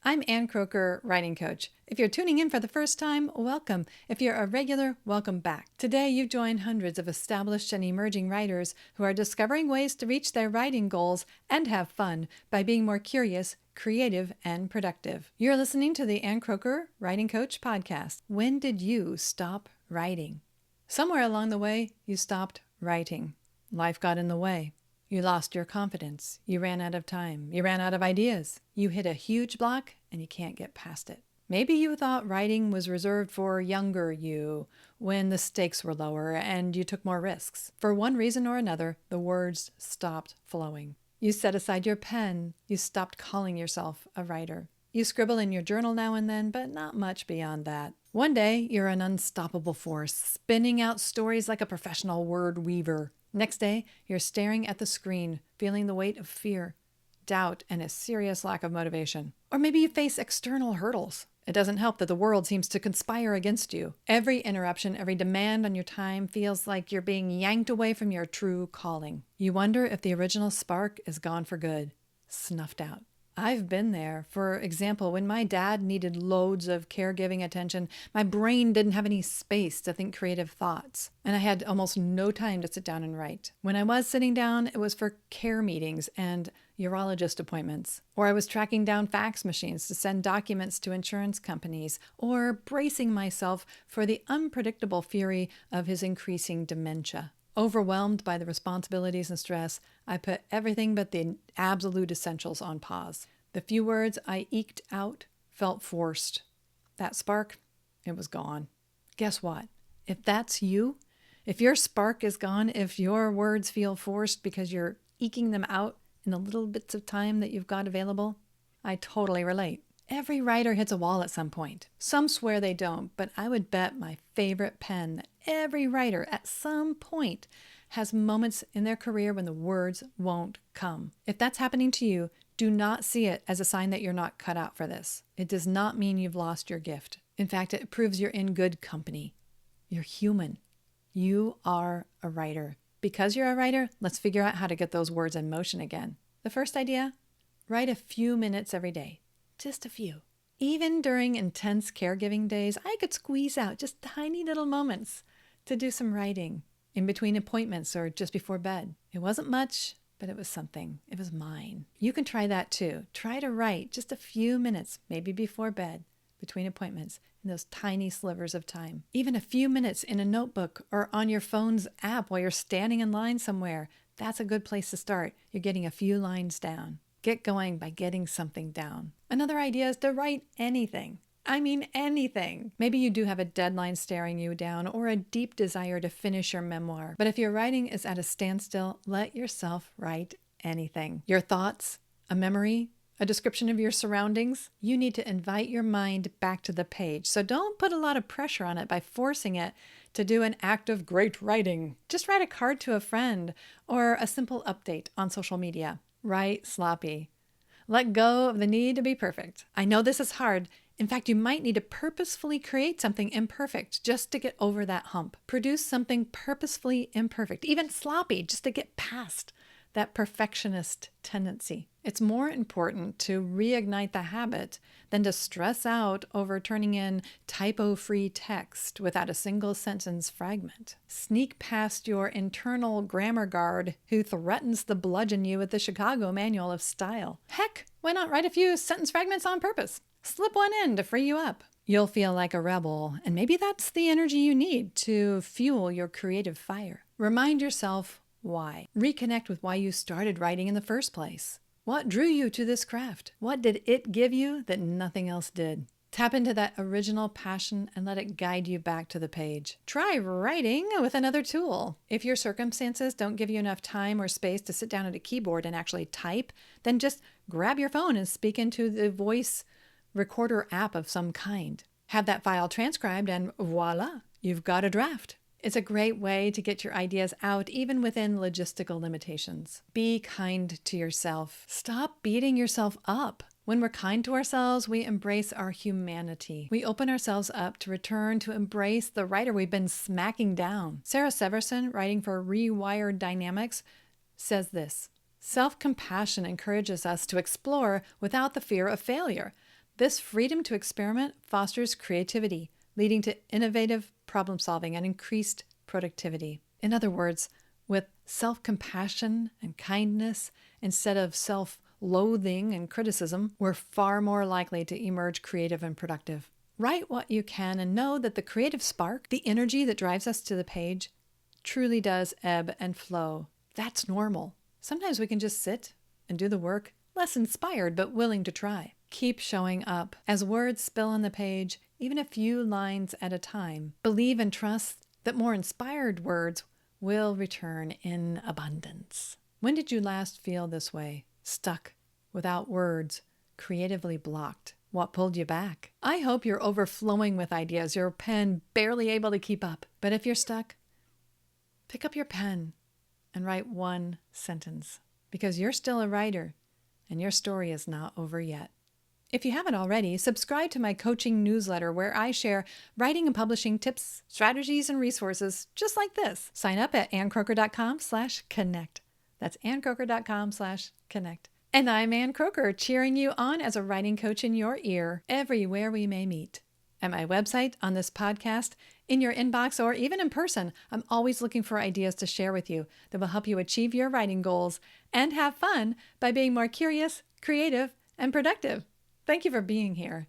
I'm Ann Croker, writing coach. If you're tuning in for the first time, welcome. If you're a regular, welcome back. Today, you join hundreds of established and emerging writers who are discovering ways to reach their writing goals and have fun by being more curious, creative, and productive. You're listening to the Ann Croker Writing Coach podcast. When did you stop writing? Somewhere along the way, you stopped writing. Life got in the way. You lost your confidence. You ran out of time. You ran out of ideas. You hit a huge block and you can't get past it. Maybe you thought writing was reserved for younger you when the stakes were lower and you took more risks. For one reason or another, the words stopped flowing. You set aside your pen. You stopped calling yourself a writer. You scribble in your journal now and then, but not much beyond that. One day, you're an unstoppable force, spinning out stories like a professional word weaver. Next day, you're staring at the screen, feeling the weight of fear, doubt, and a serious lack of motivation. Or maybe you face external hurdles. It doesn't help that the world seems to conspire against you. Every interruption, every demand on your time feels like you're being yanked away from your true calling. You wonder if the original spark is gone for good, snuffed out. I've been there. For example, when my dad needed loads of caregiving attention, my brain didn't have any space to think creative thoughts, and I had almost no time to sit down and write. When I was sitting down, it was for care meetings and urologist appointments, or I was tracking down fax machines to send documents to insurance companies, or bracing myself for the unpredictable fury of his increasing dementia. Overwhelmed by the responsibilities and stress, I put everything but the absolute essentials on pause. The few words I eked out felt forced. That spark, it was gone. Guess what? If that's you, if your spark is gone, if your words feel forced because you're eking them out in the little bits of time that you've got available, I totally relate. Every writer hits a wall at some point. Some swear they don't, but I would bet my favorite pen that every writer at some point has moments in their career when the words won't come. If that's happening to you, do not see it as a sign that you're not cut out for this. It does not mean you've lost your gift. In fact, it proves you're in good company. You're human. You are a writer. Because you're a writer, let's figure out how to get those words in motion again. The first idea, write a few minutes every day. Just a few. Even during intense caregiving days, I could squeeze out just tiny little moments to do some writing in between appointments or just before bed. It wasn't much, but it was something. It was mine. You can try that too. Try to write just a few minutes, maybe before bed, between appointments, in those tiny slivers of time. Even a few minutes in a notebook or on your phone's app while you're standing in line somewhere. That's a good place to start. You're getting a few lines down. Get going by getting something down. Another idea is to write anything. I mean anything. Maybe you do have a deadline staring you down or a deep desire to finish your memoir. But if your writing is at a standstill, let yourself write anything. Your thoughts, a memory, a description of your surroundings. You need to invite your mind back to the page. So don't put a lot of pressure on it by forcing it to do an act of great writing. Just write a card to a friend or a simple update on social media. Write sloppy. Let go of the need to be perfect. I know this is hard. In fact, you might need to purposefully create something imperfect just to get over that hump. Produce something purposefully imperfect, even sloppy, just to get past that perfectionist tendency. It's more important to reignite the habit than to stress out over turning in typo-free text without a single sentence fragment. Sneak past your internal grammar guard who threatens to bludgeon you with the Chicago Manual of Style. Heck, why not write a few sentence fragments on purpose? Slip one in to free you up. You'll feel like a rebel, and maybe that's the energy you need to fuel your creative fire. Remind yourself why. Reconnect with why you started writing in the first place. What drew you to this craft? What did it give you that nothing else did? Tap into that original passion and let it guide you back to the page. Try writing with another tool. If your circumstances don't give you enough time or space to sit down at a keyboard and actually type, then just grab your phone and speak into the voice recorder app of some kind. Have that file transcribed and voila, you've got a draft. It's a great way to get your ideas out even within logistical limitations. Be kind to yourself. Stop beating yourself up. When we're kind to ourselves, we embrace our humanity. We open ourselves up to return to embrace the writer we've been smacking down. Sarah Severson, writing for Rewired Dynamics, says this: self-compassion encourages us to explore without the fear of failure. This freedom to experiment fosters creativity, leading to innovative problem solving and increased productivity. In other words, with self-compassion and kindness instead of self-loathing and criticism, we're far more likely to emerge creative and productive. Write what you can and know that the creative spark, the energy that drives us to the page, truly does ebb and flow. That's normal. Sometimes we can just sit and do the work, less inspired but willing to try. Keep showing up. As words spill on the page, even a few lines at a time, believe and trust that more inspired words will return in abundance. When did you last feel this way? Stuck, without words, creatively blocked? What pulled you back? I hope you're overflowing with ideas, your pen barely able to keep up. But if you're stuck, pick up your pen and write one sentence, because you're still a writer and your story is not over yet. If you haven't already, subscribe to my coaching newsletter where I share writing and publishing tips, strategies, and resources just like this. Sign up at anncroker.com/connect. That's anncroker.com/connect. And I'm Ann Croker, cheering you on as a writing coach in your ear everywhere we may meet. At my website, on this podcast, in your inbox, or even in person, I'm always looking for ideas to share with you that will help you achieve your writing goals and have fun by being more curious, creative, and productive. Thank you for being here.